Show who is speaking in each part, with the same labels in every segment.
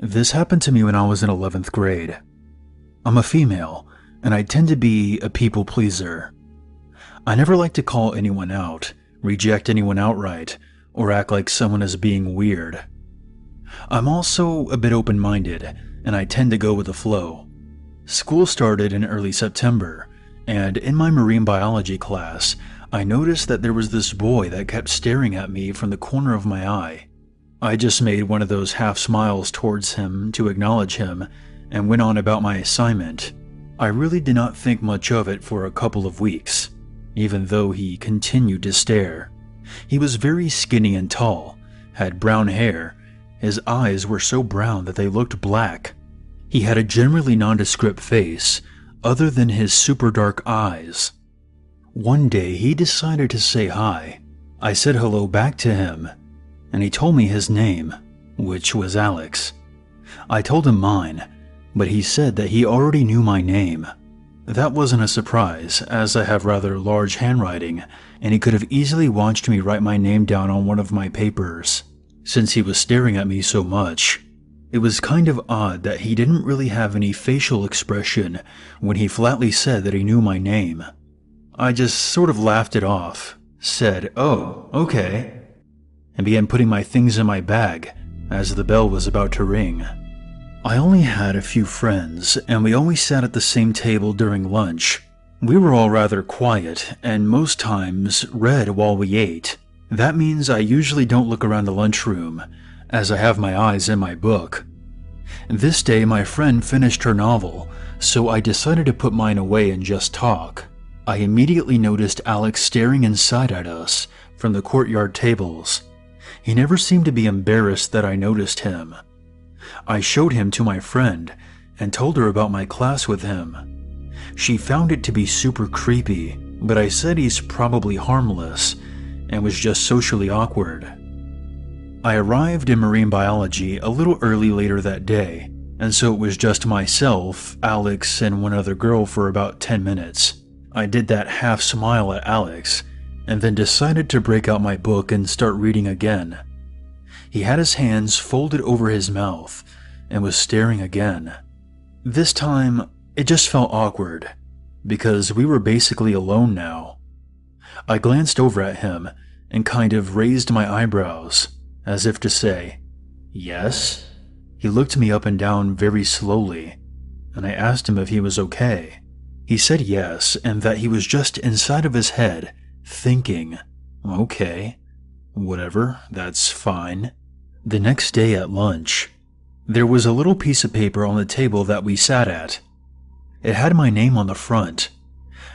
Speaker 1: This happened to me when I was in 11th grade. I'm a female, and I tend to be a people pleaser. I never like to call anyone out, reject anyone outright, or act like someone is being weird. I'm also a bit open-minded, and I tend to go with the flow. School started in early September, and in my marine biology class, I noticed that there was this boy that kept staring at me from the corner of my eye. I just made one of those half smiles towards him to acknowledge him and went on about my assignment. I really did not think much of it for a couple of weeks, even though he continued to stare. He was very skinny and tall, had brown hair. His eyes were so brown that they looked black. He had a generally nondescript face, other than his super dark eyes. One day he decided to say hi. I said hello back to him, and he told me his name, which was Alex. I told him mine, but he said that he already knew my name. That wasn't a surprise, as I have rather large handwriting, and he could have easily watched me write my name down on one of my papers. Since he was staring at me so much, it was kind of odd that he didn't really have any facial expression when he flatly said that he knew my name. I just sort of laughed it off, said, "Oh, okay," and began putting my things in my bag as the bell was about to ring. I only had a few friends, and we always sat at the same table during lunch. We were all rather quiet, and most times read while we ate. That means I usually don't look around the lunchroom, as I have my eyes in my book. This day my friend finished her novel, so I decided to put mine away and just talk. I immediately noticed Alex staring inside at us from the courtyard tables. He never seemed to be embarrassed that I noticed him. I showed him to my friend and told her about my class with him. She found it to be super creepy, but I said he's probably harmless and was just socially awkward. I arrived in marine biology a little early later that day, and so it was just myself, Alex, and one other girl for about 10 minutes. I did that half smile at Alex, and then decided to break out my book and start reading again. He had his hands folded over his mouth and was staring again. This time, it just felt awkward, because we were basically alone now. I glanced over at him and kind of raised my eyebrows, as if to say, "Yes?" He looked me up and down very slowly, and I asked him if he was okay. He said yes, and that he was just inside of his head, thinking, "Okay, whatever, that's fine." The next day at lunch, there was a little piece of paper on the table that we sat at. It had my name on the front.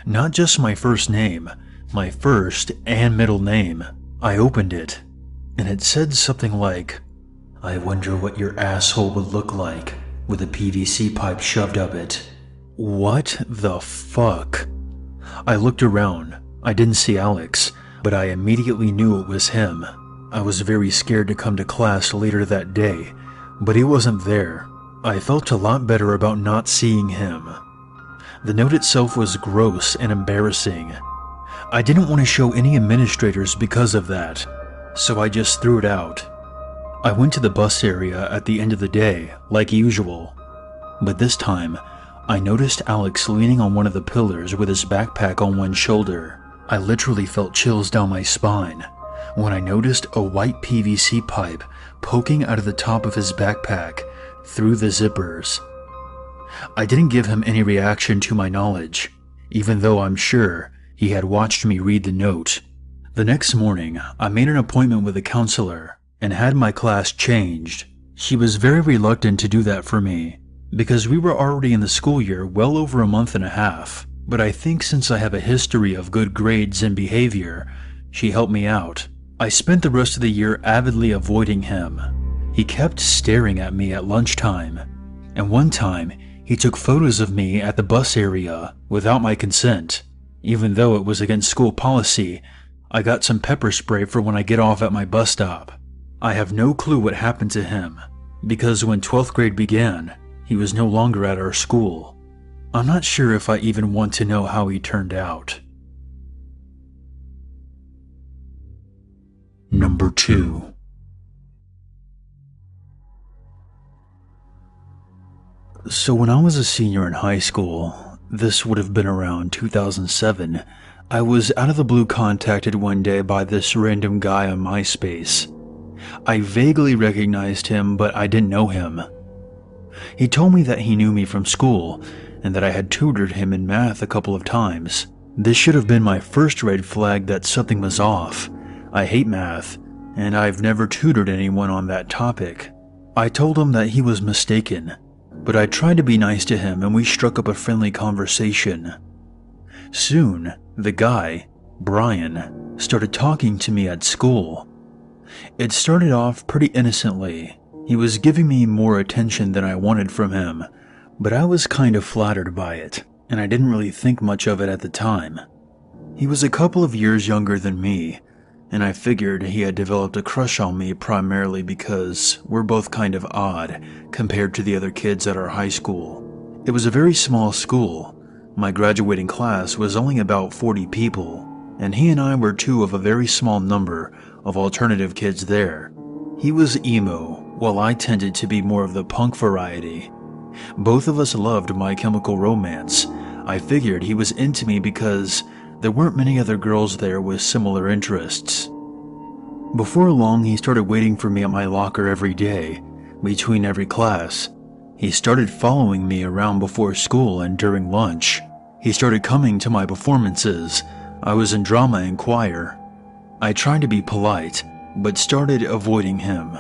Speaker 1: Not just my first name, my first and middle name. I opened it, and it said something like, "I wonder what your asshole would look like with a PVC pipe shoved up it." What the fuck? I looked around. I didn't see Alex, but I immediately knew it was him. I was very scared to come to class later that day, but he wasn't there. I felt a lot better about not seeing him. The note itself was gross and embarrassing. I didn't want to show any administrators because of that, so I just threw it out. I went to the bus area at the end of the day, like usual, but this time, I noticed Alex leaning on one of the pillars with his backpack on one shoulder. I literally felt chills down my spine when I noticed a white PVC pipe poking out of the top of his backpack through the zippers. I didn't give him any reaction to my knowledge, even though I'm sure he had watched me read the note. The next morning, I made an appointment with a counselor and had my class changed. She was very reluctant to do that for me, because we were already in the school year well over a month and a half, but I think since I have a history of good grades and behavior, she helped me out. I spent the rest of the year avidly avoiding him. He kept staring at me at lunchtime, and one time he took photos of me at the bus area without my consent. Even though it was against school policy, I got some pepper spray for when I get off at my bus stop. I have no clue what happened to him, because when 12th grade began, he was no longer at our school. I'm not sure if I even want to know how he turned out. Number 2. So when I was a senior in high school, this would have been around 2007, I was out of the blue contacted one day by this random guy on MySpace. I vaguely recognized him, but I didn't know him. He told me that he knew me from school, and that I had tutored him in math a couple of times. This should have been my first red flag that something was off. I hate math, and I've never tutored anyone on that topic. I told him that he was mistaken, but I tried to be nice to him and we struck up a friendly conversation. Soon, the guy, Brian, started talking to me at school. It started off pretty innocently. He was giving me more attention than I wanted from him, but I was kind of flattered by it, and I didn't really think much of it at the time. He was a couple of years younger than me, and I figured he had developed a crush on me primarily because we're both kind of odd compared to the other kids at our high school. It was a very small school. My graduating class was only about 40 people, and he and I were two of a very small number of alternative kids there. He was emo, while I tended to be more of the punk variety. Both of us loved My Chemical Romance. I figured he was into me because there weren't many other girls there with similar interests. Before long, he started waiting for me at my locker every day, between every class. He started following me around before school and during lunch. He started coming to my performances. I was in drama and choir. I tried to be polite, but started avoiding him.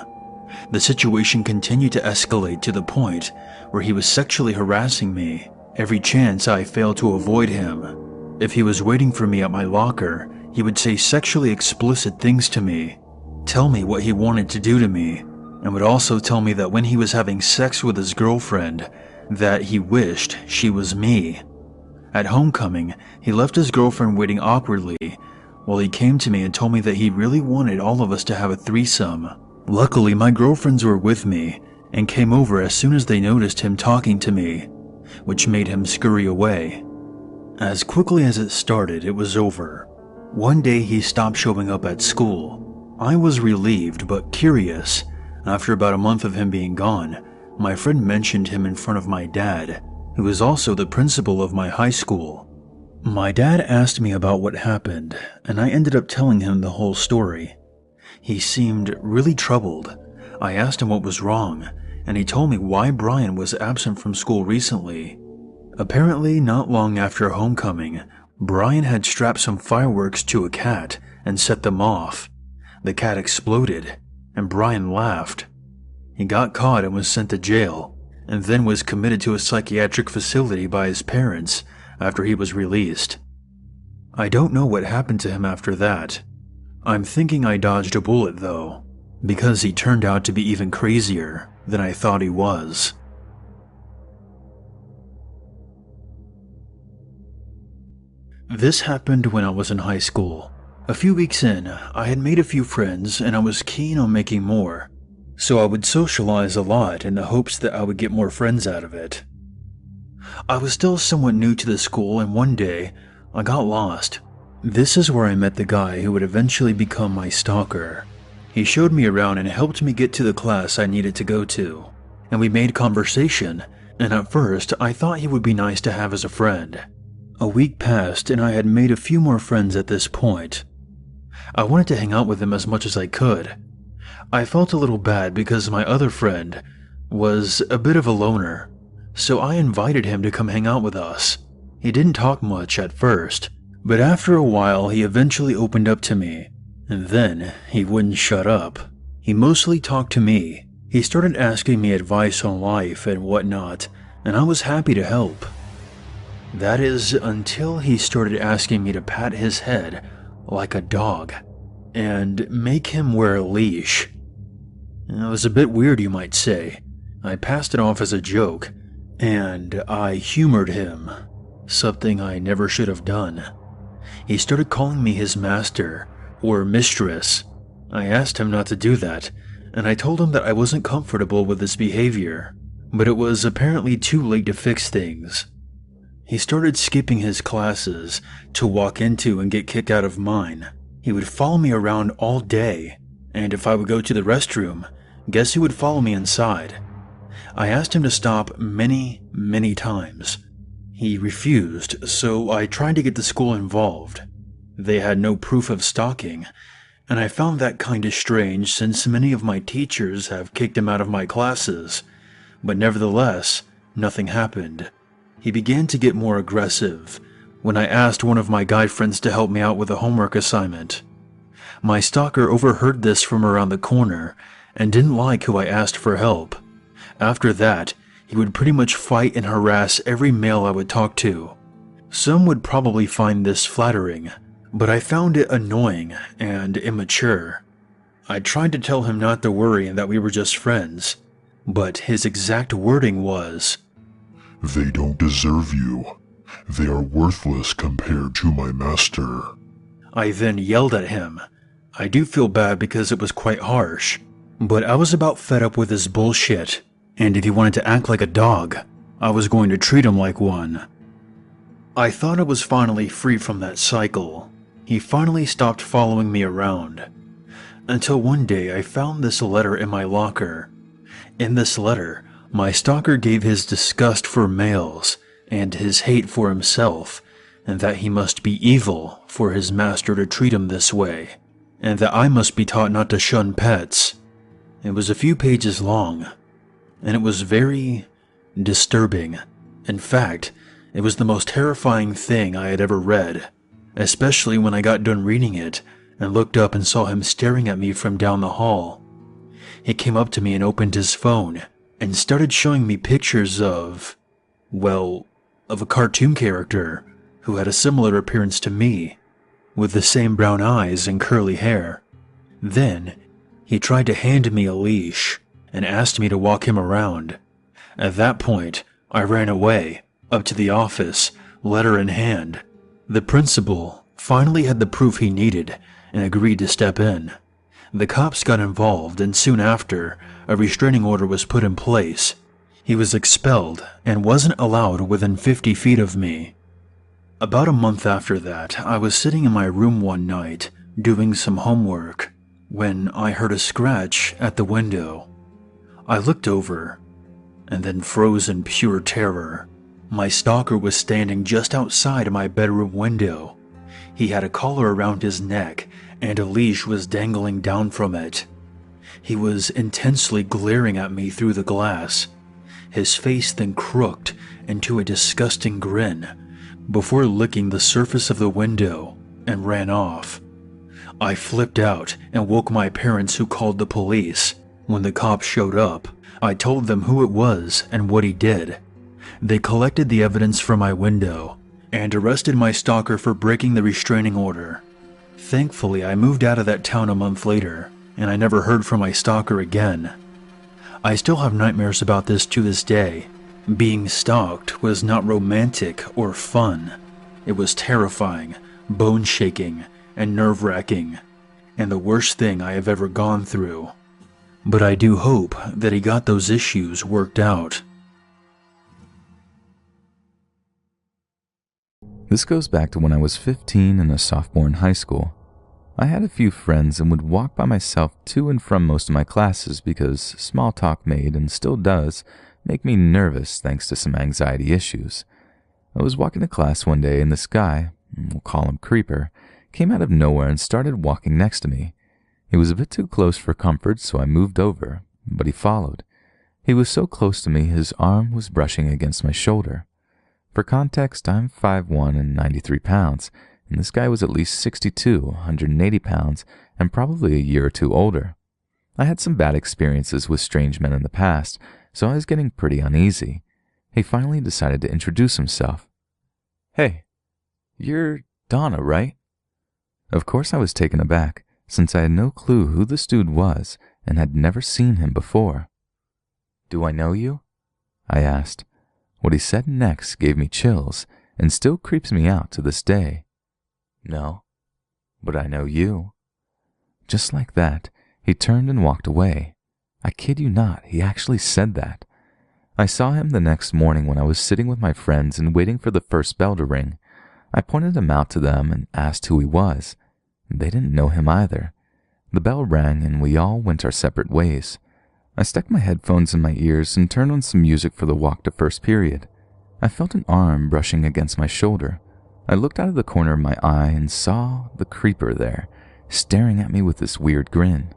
Speaker 1: The situation continued to escalate to the point where he was sexually harassing me every chance I failed to avoid him. If he was waiting for me at my locker, he would say sexually explicit things to me, tell me what he wanted to do to me, and would also tell me that when he was having sex with his girlfriend, that he wished she was me. At homecoming, he left his girlfriend waiting awkwardly while he came to me and told me that he really wanted all of us to have a threesome. Luckily, my girlfriends were with me and came over as soon as they noticed him talking to me, which made him scurry away. As quickly as it started, it was over. One day he stopped showing up at school. I was relieved but curious. After about a month of him being gone, my friend mentioned him in front of my dad, who was also the principal of my high school. My dad asked me about what happened, and I ended up telling him the whole story. He seemed really troubled. I asked him what was wrong, and he told me why Brian was absent from school recently. Apparently, not long after homecoming, Brian had strapped some fireworks to a cat and set them off. The cat exploded, and Brian laughed. He got caught and was sent to jail, and then was committed to a psychiatric facility by his parents after he was released. I don't know what happened to him after that. I'm thinking I dodged a bullet though, because he turned out to be even crazier than I thought he was. This happened when I was in high school. A few weeks in, I had made a few friends and I was keen on making more, so I would socialize a lot in the hopes that I would get more friends out of it. I was still somewhat new to the school and one day, I got lost. This is where I met the guy who would eventually become my stalker. He showed me around and helped me get to the class I needed to go to, and we made conversation, and at first I thought he would be nice to have as a friend. A week passed and I had made a few more friends at this point. I wanted to hang out with him as much as I could. I felt a little bad because my other friend was a bit of a loner, so I invited him to come hang out with us. He didn't talk much at first, but after a while he eventually opened up to me, and then he wouldn't shut up. He mostly talked to me. He started asking me advice on life and whatnot, and I was happy to help. That is, until he started asking me to pat his head like a dog and make him wear a leash. It was a bit weird, you might say. I passed it off as a joke, and I humored him, something I never should have done. He started calling me his master or mistress. I asked him not to do that, and I told him that I wasn't comfortable with this behavior, but it was apparently too late to fix things. He started skipping his classes to walk into and get kicked out of mine. He would follow me around all day, and if I would go to the restroom, guess who would follow me inside? I asked him to stop many, many times. He refused, so I tried to get the school involved. They had no proof of stalking, and I found that kinda strange since many of my teachers have kicked him out of my classes. But nevertheless, nothing happened. He began to get more aggressive when I asked one of my guy friends to help me out with a homework assignment. My stalker overheard this from around the corner and didn't like who I asked for help. After that, he would pretty much fight and harass every male I would talk to. Some would probably find this flattering, but I found it annoying and immature. I tried to tell him not to worry and that we were just friends, but his exact wording was,
Speaker 2: "They don't deserve you. They are worthless compared to my master."
Speaker 1: I then yelled at him. I do feel bad because it was quite harsh, but I was about fed up with his bullshit, and if he wanted to act like a dog, I was going to treat him like one. I thought I was finally free from that cycle. He finally stopped following me around, until one day I found this letter in my locker. In this letter, my stalker gave his disgust for males and his hate for himself, and that he must be evil for his master to treat him this way, and that I must be taught not to shun pets. It was a few pages long, and it was very disturbing. In fact, it was the most terrifying thing I had ever read, especially when I got done reading it and looked up and saw him staring at me from down the hall. He came up to me and opened his phone and started showing me pictures of a cartoon character who had a similar appearance to me, with the same brown eyes and curly hair. Then, he tried to hand me a leash and asked me to walk him around. At that point, I ran away, up to the office, letter in hand. The principal finally had the proof he needed and agreed to step in. The cops got involved, and soon after, a restraining order was put in place. He was expelled and wasn't allowed within 50 feet of me. About a month after that, I was sitting in my room one night, doing some homework, when I heard a scratch at the window. I looked over, and then froze in pure terror. My stalker was standing just outside my bedroom window. He had a collar around his neck, and a leash was dangling down from it. He was intensely glaring at me through the glass. His face then crooked into a disgusting grin, before licking the surface of the window and ran off. I flipped out and woke my parents, who called the police. When the cops showed up, I told them who it was and what he did. They collected the evidence from my window and arrested my stalker for breaking the restraining order. Thankfully, I moved out of that town a month later, and I never heard from my stalker again. I still have nightmares about this to this day. Being stalked was not romantic or fun. It was terrifying, bone-shaking, and nerve-wracking, and the worst thing I have ever gone through. But I do hope that he got those issues worked out.
Speaker 3: This goes back to when I was 15 and a sophomore in high school. I had a few friends and would walk by myself to and from most of my classes because small talk made, and still does, make me nervous thanks to some anxiety issues. I was walking to class one day and this guy, we'll call him Creeper, came out of nowhere and started walking next to me. He was a bit too close for comfort, so I moved over, but he followed. He was so close to me his arm was brushing against my shoulder. For context, I'm 5'1" and 93 pounds, and this guy was at least 62, 180 pounds, and probably a year or two older. I had some bad experiences with strange men in the past, so I was getting pretty uneasy. He finally decided to introduce himself. "Hey, you're Donna, right?" Of course I was taken aback, since I had no clue who this dude was and had never seen him before. "Do I know you?" I asked. What he said next gave me chills and still creeps me out to this day. "No, but I know you." Just like that, he turned and walked away. I kid you not, he actually said that. I saw him the next morning when I was sitting with my friends and waiting for the first bell to ring. I pointed him out to them and asked who he was. They didn't know him either. The bell rang and we all went our separate ways. I stuck my headphones in my ears and turned on some music for the walk to first period. I felt an arm brushing against my shoulder. I looked out of the corner of my eye and saw the creeper there, staring at me with this weird grin.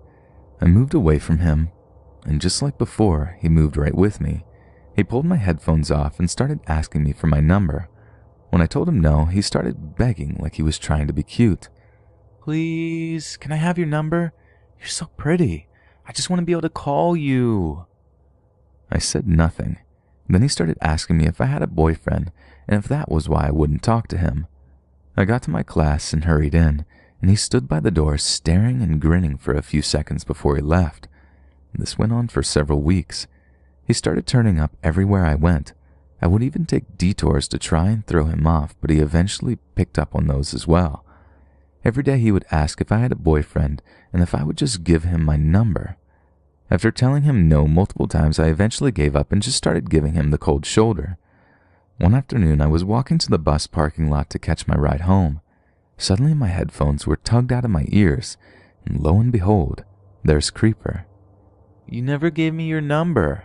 Speaker 3: I moved away from him, and just like before, he moved right with me. He pulled my headphones off and started asking me for my number. When I told him no, he started begging like he was trying to be cute. "Please, can I have your number? You're so pretty. I just want to be able to call you." I said nothing. Then he started asking me if I had a boyfriend and if that was why I wouldn't talk to him. I got to my class and hurried in, and he stood by the door staring and grinning for a few seconds before he left. This went on for several weeks. He started turning up everywhere I went. I would even take detours to try and throw him off, but he eventually picked up on those as well. Every day he would ask if I had a boyfriend and if I would just give him my number. After telling him no multiple times, I eventually gave up and just started giving him the cold shoulder. One afternoon, I was walking to the bus parking lot to catch my ride home. Suddenly, my headphones were tugged out of my ears, and lo and behold, there's Creeper. "You never gave me your number,"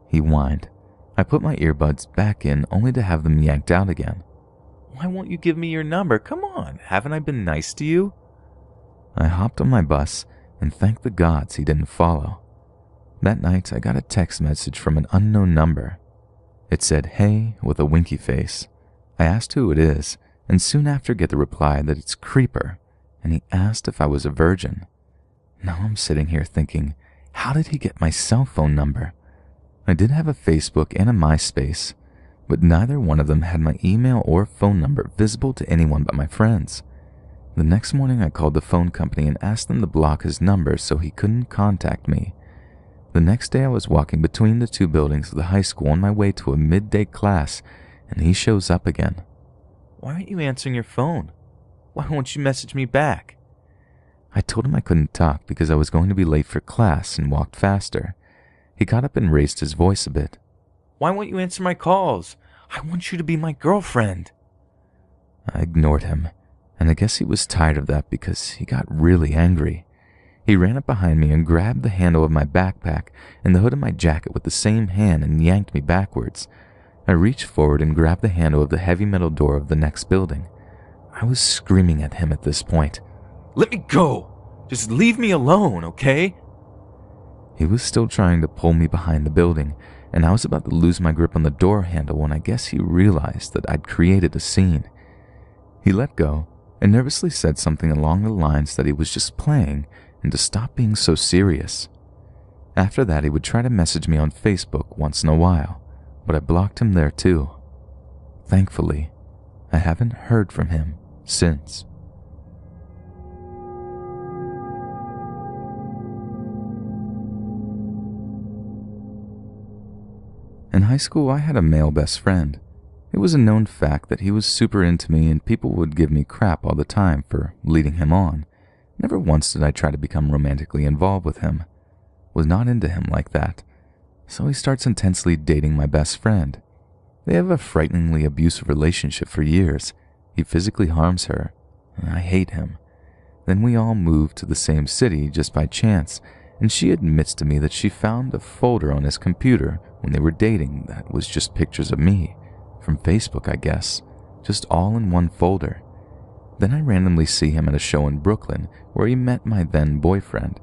Speaker 3: he whined. I put my earbuds back in only to have them yanked out again. "Why won't you give me your number? Come on, haven't I been nice to you?" I hopped on my bus and thanked the gods he didn't follow. That night, I got a text message from an unknown number. It said, "Hey," with a winky face. I asked who it is, and soon after get the reply that it's Creeper, and he asked if I was a virgin. Now I'm sitting here thinking, how did he get my cell phone number? I did have a Facebook and a MySpace, but neither one of them had my email or phone number visible to anyone but my friends. The next morning I called the phone company and asked them to block his number so he couldn't contact me. The next day I was walking between the two buildings of the high school on my way to a midday class, and he shows up again. "Why aren't you answering your phone? Why won't you message me back?" I told him I couldn't talk because I was going to be late for class and walked faster. He got up and raised his voice a bit. "Why won't you answer my calls? I want you to be my girlfriend." I ignored him, and I guess he was tired of that because he got really angry. He ran up behind me and grabbed the handle of my backpack and the hood of my jacket with the same hand and yanked me backwards. I reached forward and grabbed the handle of the heavy metal door of the next building. I was screaming at him at this point. "Let me go! Just leave me alone, okay?" He was still trying to pull me behind the building, and I was about to lose my grip on the door handle when I guess he realized that I'd created a scene. He let go and nervously said something along the lines that he was just playing and to stop being so serious. After that, he would try to message me on Facebook once in a while, but I blocked him there too. Thankfully, I haven't heard from him since. In high school, I had a male best friend. It was a known fact that he was super into me and people would give me crap all the time for leading him on. Never once did I try to become romantically involved with him. Was not into him like that. So he starts intensely dating my best friend. They have a frighteningly abusive relationship for years. He physically harms her, and I hate him. Then we all moved to the same city just by chance, and she admits to me that she found a folder on his computer when they were dating that was just pictures of me, from Facebook I guess, just all in one folder. Then I randomly see him at a show in Brooklyn where he met my then boyfriend.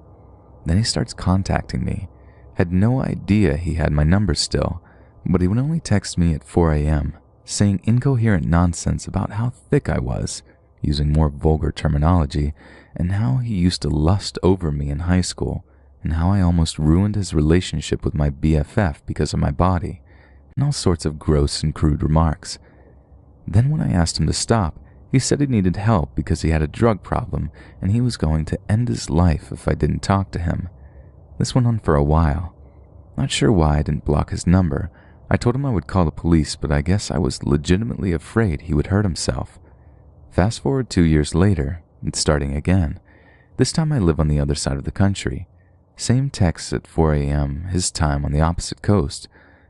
Speaker 3: Then he starts contacting me. Had no idea he had my number still, but he would only text me at 4 a.m., saying incoherent nonsense about how thick I was, using more vulgar terminology, and how he used to lust over me in high school, and how I almost ruined his relationship with my BFF because of my body, and all sorts of gross and crude remarks. Then when I asked him to stop, he said he needed help because he had a drug problem and he was going to end his life if I didn't talk to him. This went on for a while. Not sure why I didn't block his number. I told him I would call the police, but I guess I was legitimately afraid he would hurt himself. Fast forward 2 years later, it's starting again. This time I live on the other side of the country. Same text at 4 a.m., his time on the opposite coast,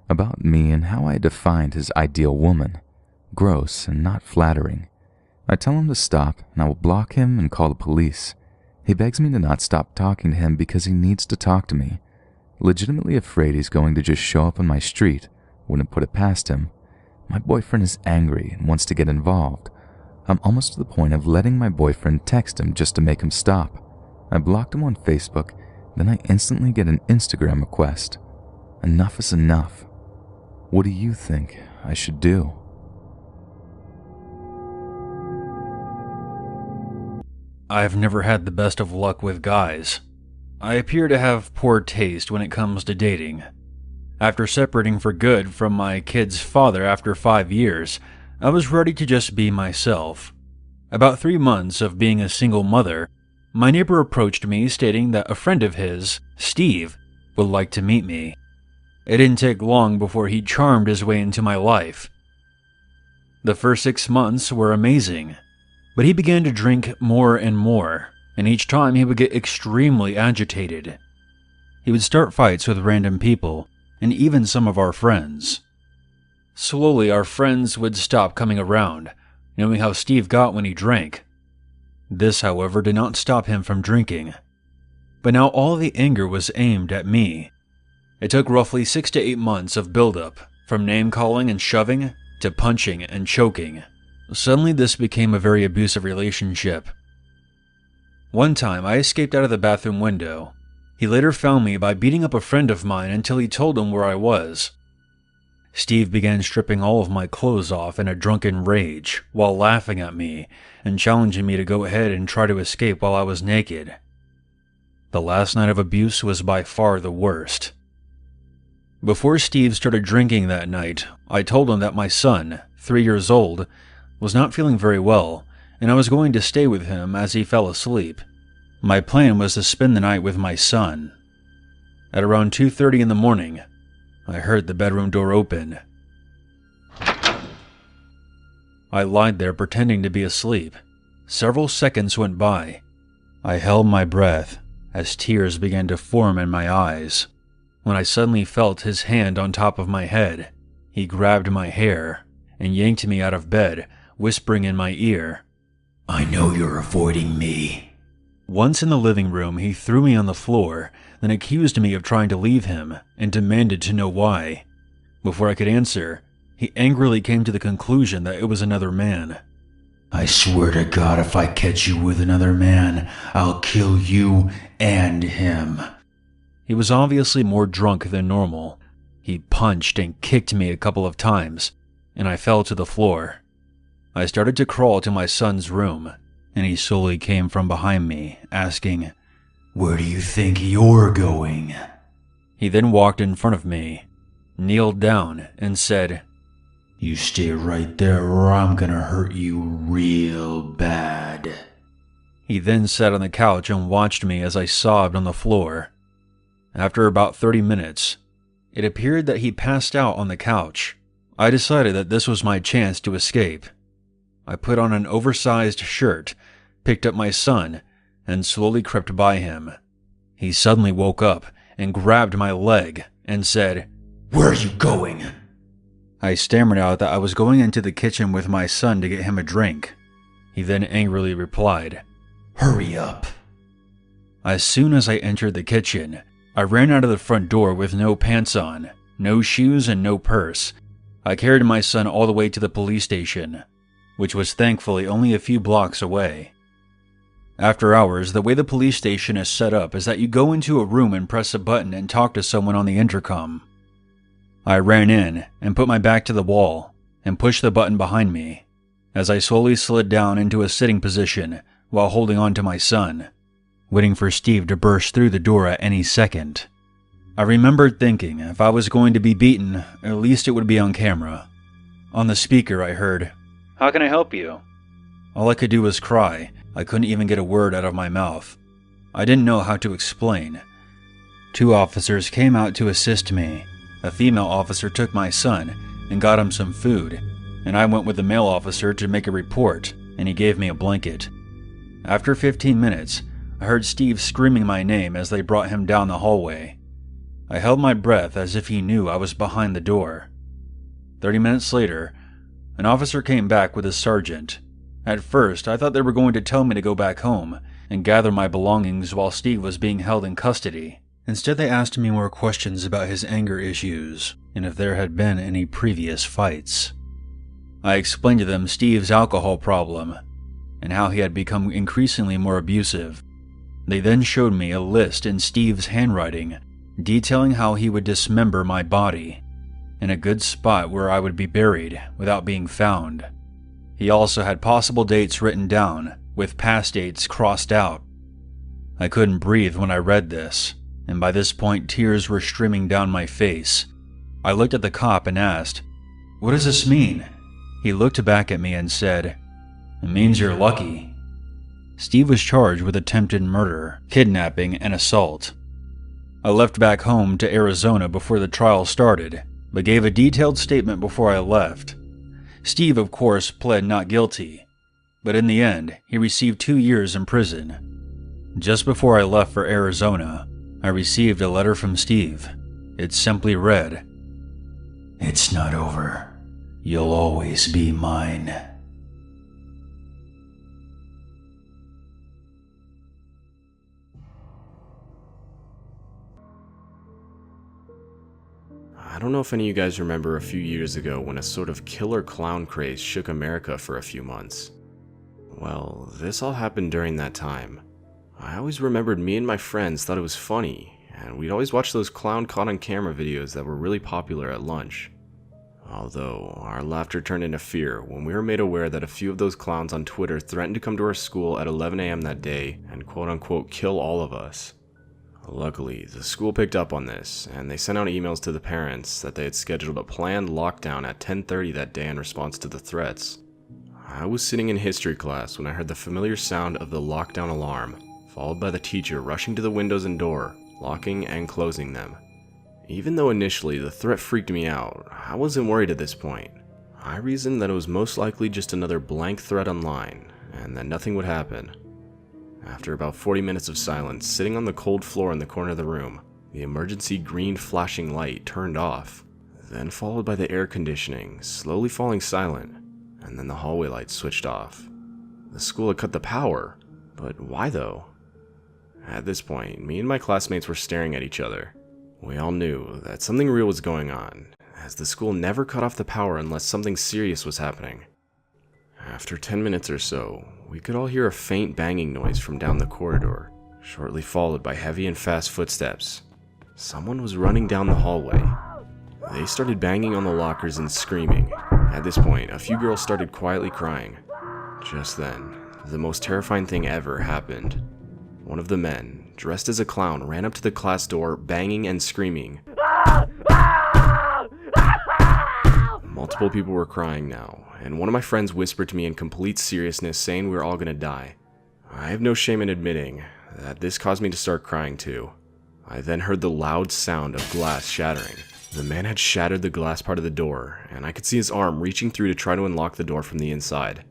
Speaker 3: about me and how I defined his ideal woman. Gross and not flattering. I tell him to stop and I will block him and call the police. He begs me to not stop talking to him because he needs to talk to me. legitimately afraid he's going to just show up on my street. Wouldn't put it past him. My boyfriend is angry and wants to get involved. I'm almost to the point of letting my boyfriend text him just to make him stop. I blocked him on Facebook, then I instantly get an Instagram request. Enough is enough. What do you think I should do?
Speaker 1: I've never had the best of luck with guys. I appear to have poor taste when it comes to dating. After separating for good from my kid's father after 5 years, I was ready to just be myself. About 3 months of being a single mother, my neighbor approached me stating that a friend of his, Steve, would like to meet me. It didn't take long before he charmed his way into my life. The first 6 months were amazing, but he began to drink more and more, and each time he would get extremely agitated. He would start fights with random people, and even some of our friends. Slowly, our friends would stop coming around, knowing how Steve got when he drank. This, however, did not stop him from drinking. But now all the anger was aimed at me. It took roughly 6 to 8 months of buildup, from name-calling and shoving to punching and choking. Suddenly, this became a very abusive relationship. One time, I escaped out of the bathroom window. He later found me by beating up a friend of mine until he told him where I was. Steve began stripping all of my clothes off in a drunken rage while laughing at me and challenging me to go ahead and try to escape while I was naked. The last night of abuse was by far the worst. Before Steve started drinking that night, I told him that my son, 3 years old, was not feeling very well, and I was going to stay with him as he fell asleep. My plan was to spend the night with my son. At around 2:30 in the morning, I heard the bedroom door open. I lied there pretending to be asleep. Several seconds went by. I held my breath as tears began to form in my eyes. When I suddenly felt his hand on top of my head, he grabbed my hair and yanked me out of bed, whispering in my ear, "I know you're avoiding me." Once in the living room, he threw me on the floor, then accused me of trying to leave him and demanded to know why. Before I could answer, he angrily came to the conclusion that it was another man. "I swear to God, if I catch you with another man, I'll kill you and him." He was obviously more drunk than normal. He punched and kicked me a couple of times, and I fell to the floor. I started to crawl to my son's room, and he slowly came from behind me, asking, "Where do you think you're going?" He then walked in front of me, kneeled down, and said, "You stay right there or I'm gonna hurt you real bad." He then sat on the couch and watched me as I sobbed on the floor. After about 30 minutes, it appeared that he passed out on the couch. I decided that this was my chance to escape. I put on an oversized shirt, picked up my son, and slowly crept by him. He suddenly woke up and grabbed my leg and said, "Where are you going?" I stammered out that I was going into the kitchen with my son to get him a drink. He then angrily replied, "Hurry up." As soon as I entered the kitchen, I ran out of the front door with no pants on, no shoes, and no purse. I carried my son all the way to the police station, which was thankfully only a few blocks away. After hours, the way the police station is set up is that you go into a room and press a button and talk to someone on the intercom. I ran in and put my back to the wall and pushed the button behind me as I slowly slid down into a sitting position while holding on to my son, waiting for Steve to burst through the door at any second. I remembered thinking if I was going to be beaten, at least it would be on camera. On the speaker I heard, "How can I help you?" All I could do was cry. I couldn't even get a word out of my mouth. I didn't know how to explain. 2 officers came out to assist me. A female officer took my son and got him some food, and I went with the male officer to make a report, and he gave me a blanket. After 15 minutes, I heard Steve screaming my name as they brought him down the hallway. I held my breath as if he knew I was behind the door. 30 minutes later, an officer came back with a sergeant. At first, I thought they were going to tell me to go back home and gather my belongings while Steve was being held in custody, Instead, they asked me more questions about his anger issues and if there had been any previous fights. I explained to them Steve's alcohol problem and how he had become increasingly more abusive. They then showed me a list in Steve's handwriting detailing how he would dismember my body in a good spot where I would be buried without being found. He also had possible dates written down, with past dates crossed out. I couldn't breathe when I read this, and by this point tears were streaming down my face. I looked at the cop and asked, "What does this mean?" He looked back at me and said, "It means you're lucky." Steve was charged with attempted murder, kidnapping, and assault. I left back home to Arizona before the trial started, but gave a detailed statement before I left. Steve, of course, pled not guilty, but in the end, he received 2 years in prison. Just before I left for Arizona, I received a letter from Steve. It simply read, "It's not over. You'll always be mine."
Speaker 4: I don't know if any of you guys remember a few years ago when a sort of killer clown craze shook America for a few months. Well, this all happened during that time. I always remembered me and my friends thought it was funny, and we'd always watch those clown caught on camera videos that were really popular at lunch. Although, our laughter turned into fear when we were made aware that a few of those clowns on Twitter threatened to come to our school at 11 a.m. that day and quote-unquote kill all of us. Luckily, the school picked up on this, and they sent out emails to the parents that they had scheduled a planned lockdown at 10:30 that day in response to the threats. I was sitting in history class when I heard the familiar sound of the lockdown alarm, followed by the teacher rushing to the windows and door, locking and closing them. Even though initially the threat freaked me out, I wasn't worried at this point. I reasoned that it was most likely just another blank threat online, and that nothing would happen. After about 40 minutes of silence, sitting on the cold floor in the corner of the room, the emergency green flashing light turned off, then followed by the air conditioning slowly falling silent, and then the hallway lights switched off. The school had cut the power, but why though? At this point, me and my classmates were staring at each other. We all knew that something real was going on, as the school never cut off the power unless something serious was happening. After 10 minutes or so, we could all hear a faint banging noise from down the corridor, shortly followed by heavy and fast footsteps. Someone was running down the hallway. They started banging on the lockers and screaming. At this point, a few girls started quietly crying. Just then, the most terrifying thing ever happened. One of the men, dressed as a clown, ran up to the class door, banging and screaming. Multiple people were crying now, and one of my friends whispered to me in complete seriousness, saying we were all gonna die. I have no shame in admitting that this caused me to start crying too. I then heard the loud sound of glass shattering. The man had shattered the glass part of the door, and I could see his arm reaching through to try to unlock the door from the inside.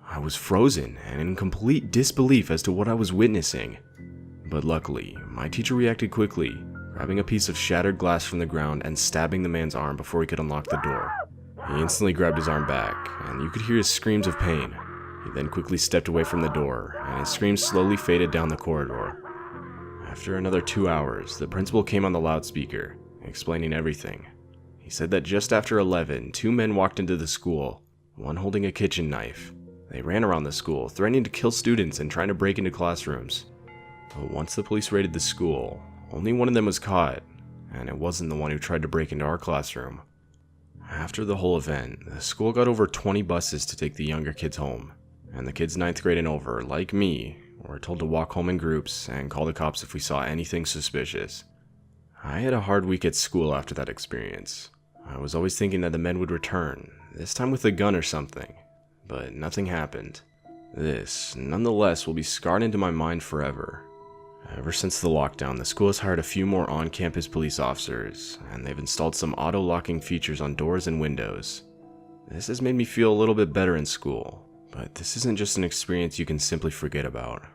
Speaker 4: I was frozen and in complete disbelief as to what I was witnessing. But luckily, my teacher reacted quickly, grabbing a piece of shattered glass from the ground and stabbing the man's arm before he could unlock the door. He instantly grabbed his arm back, and you could hear his screams of pain. He then quickly stepped away from the door, and his screams slowly faded down the corridor. After another 2 hours, the principal came on the loudspeaker, explaining everything. He said that just after 11, 2 men walked into the school, one holding a kitchen knife. They ran around the school, threatening to kill students and trying to break into classrooms. But once the police raided the school, only one of them was caught, and it wasn't the one who tried to break into our classroom. After the whole event, the school got over 20 buses to take the younger kids home, and the kids 9th grade and over, like me, were told to walk home in groups and call the cops if we saw anything suspicious. I had a hard week at school after that experience. I was always thinking that the men would return, this time with a gun or something, but nothing happened. This, nonetheless, will be scarred into my mind forever. Ever since the lockdown, the school has hired a few more on-campus police officers, and they've installed some auto-locking features on doors and windows. This has made me feel a little bit better in school, but this isn't just an experience you can simply forget about.